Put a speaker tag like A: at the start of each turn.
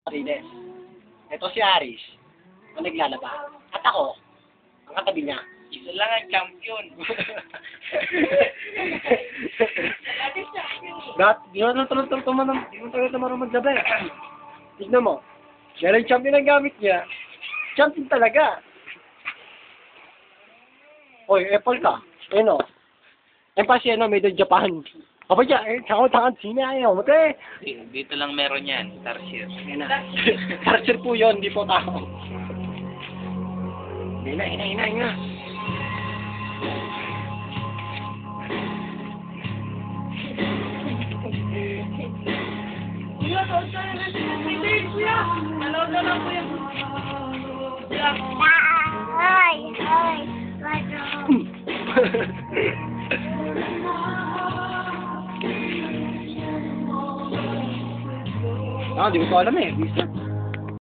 A: Reyes. Ito si Aris, ang naglalaba. At ako, ang katabi niya.
B: Isa lang ang champion.
A: Di mo talaga maglaban. Tignan mo. Yan ang champion ang gamit niya. Champion talaga. Oy, Apple ka. Ano? Yan pa si made in Japan. Apa dyan? Tangan sina ayaw mo te.
B: Dito lang meron yan, Starship.
A: Yan na. Starcher po yun, di po tao. Hina.
C: Kuya, tawag ka na natin ng meeting, kuya. Nanood na lang, kuya.
D: Hi, Roger.
A: Di ko alam eh.